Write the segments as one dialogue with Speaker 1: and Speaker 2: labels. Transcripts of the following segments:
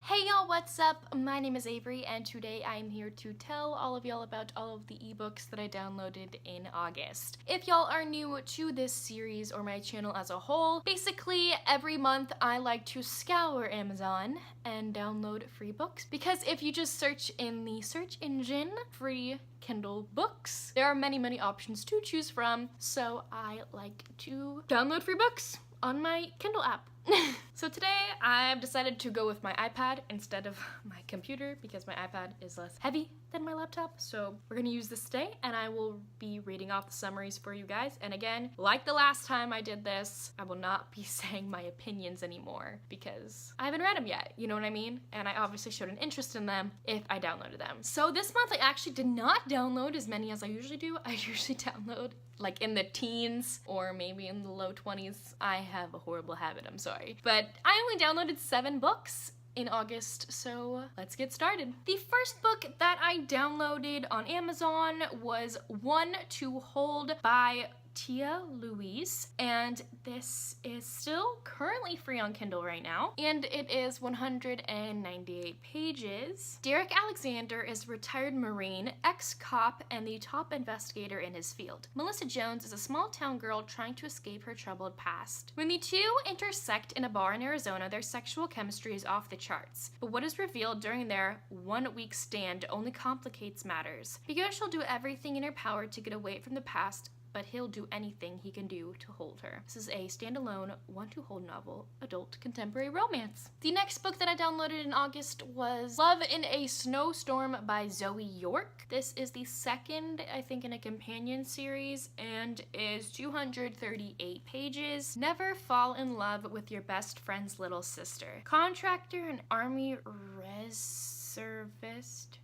Speaker 1: Hey y'all, what's up? My name is Averie and today I'm here to tell all of y'all about all of the ebooks that I downloaded in August. If y'all are new to this series or my channel as a whole, basically every month I like to scour Amazon and download free books, because if you just search in the search engine free Kindle books, there are many options to choose from, so I like to download free books on my Kindle app. So today I've decided to go with my iPad instead of my computer because my iPad is less heavy than my laptop. So we're gonna use this today and I will be reading off the summaries for you guys. And again, like the last time I did this, I will not be saying my opinions anymore because I haven't read them yet, you know what I mean? And I obviously showed an interest in them if I downloaded them. So this month I actually did not download as many as I usually do. I usually download like in the teens or maybe in the low 20s. I have a horrible habit, I'm sorry. But I only downloaded 7 books in August, so let's get started. The first book that I downloaded on Amazon was One to Hold by Tia Louise, and this is still currently free on Kindle right now, and it is 198 pages. Derek Alexander is a retired Marine, ex-cop, and the top investigator in his field. Melissa Jones is a small-town girl trying to escape her troubled past. When the two intersect in a bar in Arizona, their sexual chemistry is off the charts, but what is revealed during their one-week stand only complicates matters. Because she'll do everything in her power to get away from the past, but he'll do anything he can do to hold her. This is a standalone One to Hold novel, adult contemporary romance. The next book that I downloaded in August was Love in a Snowstorm by Zoe York. This is the second, I think, in a companion series and is 238 pages. Never fall in love with your best friend's little sister. Contractor and Army reservist?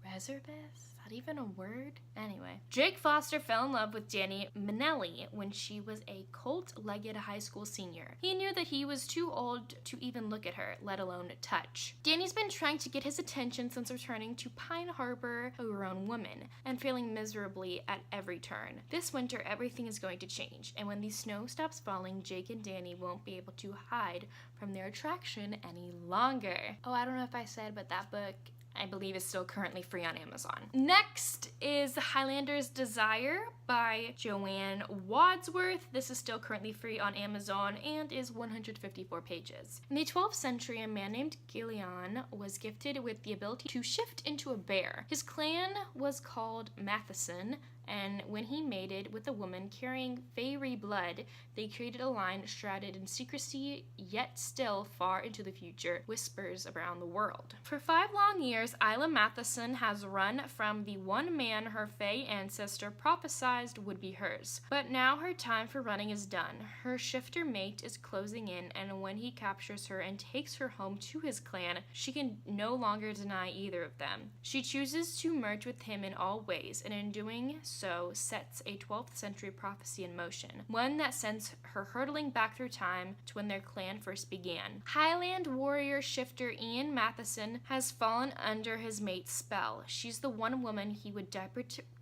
Speaker 1: Even a word? Anyway, Jake Foster fell in love with Danny Minnelli when she was a Colt-legged high school senior. He knew that he was too old to even look at her, let alone touch. Danny's been trying to get his attention since returning to Pine Harbor, a grown woman, and failing miserably at every turn. This winter, everything is going to change, and when the snow stops falling, Jake and Danny won't be able to hide from their attraction any longer. Oh, I don't know if I said, but that book, I believe, is still currently free on Amazon. Next is Highlander's Desire by Joanne Wadsworth. This is still currently free on Amazon and is 154 pages. In the 12th century, a man named Gillian was gifted with the ability to shift into a bear. His clan was called Matheson, and when he mated with a woman carrying fairy blood, they created a line shrouded in secrecy, yet still far into the future, whispers around the world. For 5 long years, Isla Matheson has run from the one man her fae ancestor prophesied would be hers. But now her time for running is done. Her shifter mate is closing in, and when he captures her and takes her home to his clan, she can no longer deny either of them. She chooses to merge with him in all ways, and in doing so sets a 12th century prophecy in motion, one that sends her hurtling back through time to when their clan first began. Highland warrior shifter Ian Matheson has fallen under his mate's spell. She's the one woman he would die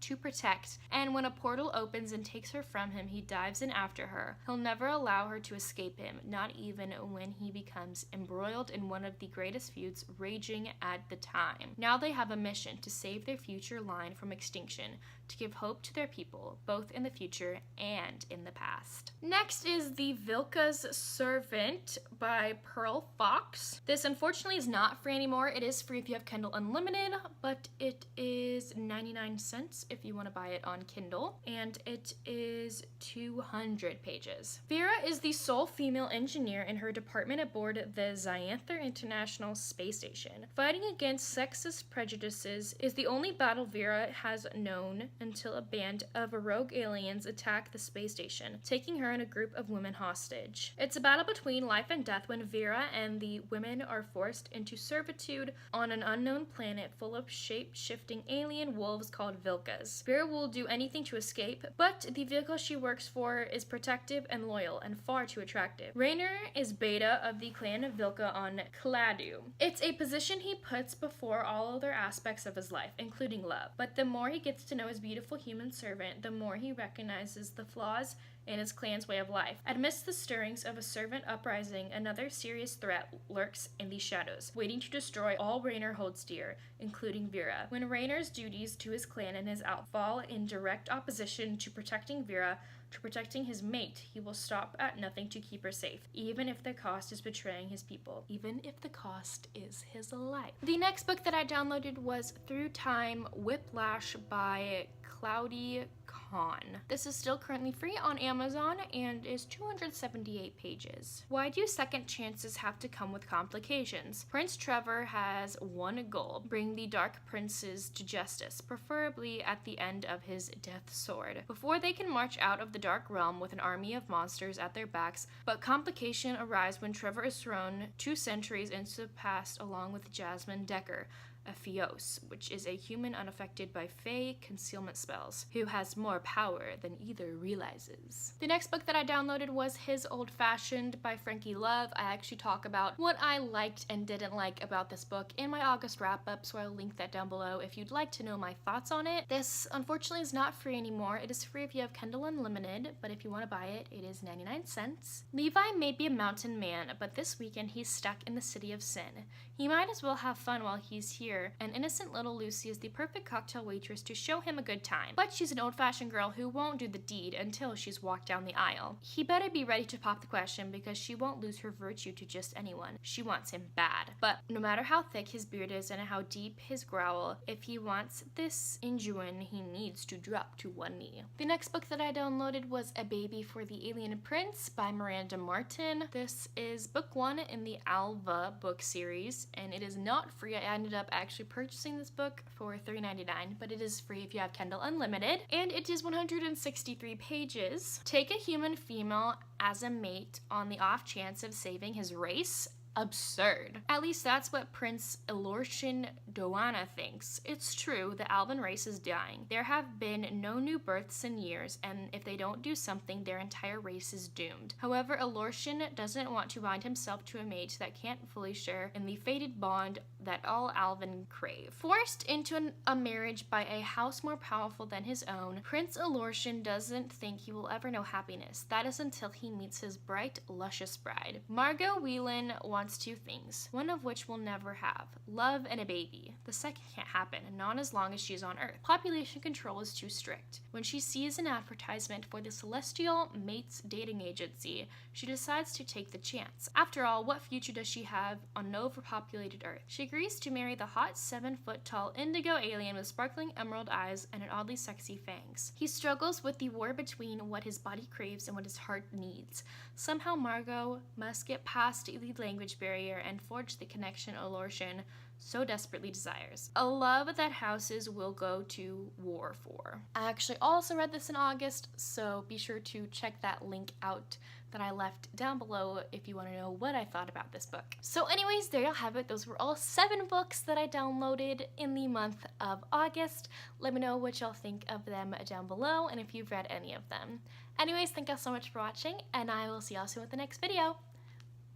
Speaker 1: to protect, and when a portal opens and takes her from him, he dives in after her. He'll never allow her to escape him, not even when he becomes embroiled in one of the greatest feuds raging at the time. Now they have a mission to save their future line from extinction, to give hope to their people, both in the future and in the past. Next is The Vilka's Servant by Pearl Fox. This unfortunately is not free anymore. It is free if you have Kindle Unlimited, but it is 99 cents if you want to buy it on Kindle, and it is 200 pages. Vera is the sole female engineer in her department aboard the Xanther International Space Station. Fighting against sexist prejudices is the only battle Vera has known until a band of rogue aliens attack the space station, taking her and a group of women hostage. It's a battle between life and death when Vera and the women are forced into servitude on an unknown planet full of shape-shifting alien wolves called Vilkas. Vera will do anything to escape, but the vehicle she works for is protective and loyal and far too attractive. Rainer is beta of the clan of Vilka on Cladu. It's a position he puts before all other aspects of his life, including love. But the more he gets to know his beautiful human servant, the more he recognizes the flaws in his clan's way of life. Amidst the stirrings of a servant uprising, another serious threat lurks in the shadows, waiting to destroy all Raynor holds dear, including Vera. When Raynor's duties to his clan and his outfit fall in direct opposition to protecting Vera, to protecting his mate, he will stop at nothing to keep her safe, even if the cost is betraying his people, even if the cost is his life. The next book that I downloaded was Through Time Whiplash by Cloudy Khan. This is still currently free on Amazon and is 278 pages. Why do second chances have to come with complications? Prince Trevor has one goal: bring the Dark Princes to justice, preferably at the end of his death sword, before they can march out of the Dark Realm with an army of monsters at their backs. But complication arise when Trevor is thrown 2 centuries into the past along with Jasmine Decker, a Fios, which is a human unaffected by Fey concealment spells, who has more power than either realizes. The next book that I downloaded was His Old Fashioned by Frankie Love. I actually talk about what I liked and didn't like about this book in my August wrap-up, so I'll link that down below if you'd like to know my thoughts on it. This, unfortunately, is not free anymore. It is free if you have Kindle Unlimited, but if you want to buy it, it is 99 cents. Levi may be a mountain man, but this weekend he's stuck in the city of sin. He might as well have fun while he's here, and innocent little Lucy is the perfect cocktail waitress to show him a good time. But she's an old-fashioned girl who won't do the deed until she's walked down the aisle. He better be ready to pop the question, because she won't lose her virtue to just anyone. She wants him bad. But no matter how thick his beard is and how deep his growl, if he wants this Injuin, he needs to drop to one knee. The next book that I downloaded was A Baby for the Alien Prince by Miranda Martin. This is book 1 in the Alva book series, and it is not free. I ended up actually purchasing this book for $3.99, but it is free if you have Kindle Unlimited, and it is 163 pages. Take a human female as a mate on the off chance of saving his race? Absurd. At least that's what Prince Elortian Doana thinks. It's true, the Alban race is dying. There have been no new births in years, and if they don't do something, their entire race is doomed. However, Elortian doesn't want to bind himself to a mate that can't fully share in the fated bond that all Alban crave. Forced into a marriage by a house more powerful than his own, Prince Elortian doesn't think he will ever know happiness. That is until he meets his bright, luscious bride. Margot Whelan wants 2 things, one of which we'll never have: love and a baby. The second can't happen, not as long as she's on Earth. Population control is too strict. When she sees an advertisement for the Celestial Mates dating agency, she decides to take the chance. After all, what future does she have on an overpopulated Earth? She agrees to marry the hot 7-foot-tall indigo alien with sparkling emerald eyes and an oddly sexy fangs. He struggles with the war between what his body craves and what his heart needs. Somehow Margot must get past the language barrier and forge the connection Elortian so desperately desires. A love that houses will go to war for. I actually also read this in August, so be sure to check that link out that I left down below if you want to know what I thought about this book. So anyways, there y'all have it. Those were all 7 books that I downloaded in the month of August. Let me know what y'all think of them down below and if you've read any of them. Anyways, thank y'all so much for watching, and I will see y'all soon with the next video.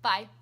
Speaker 1: Bye!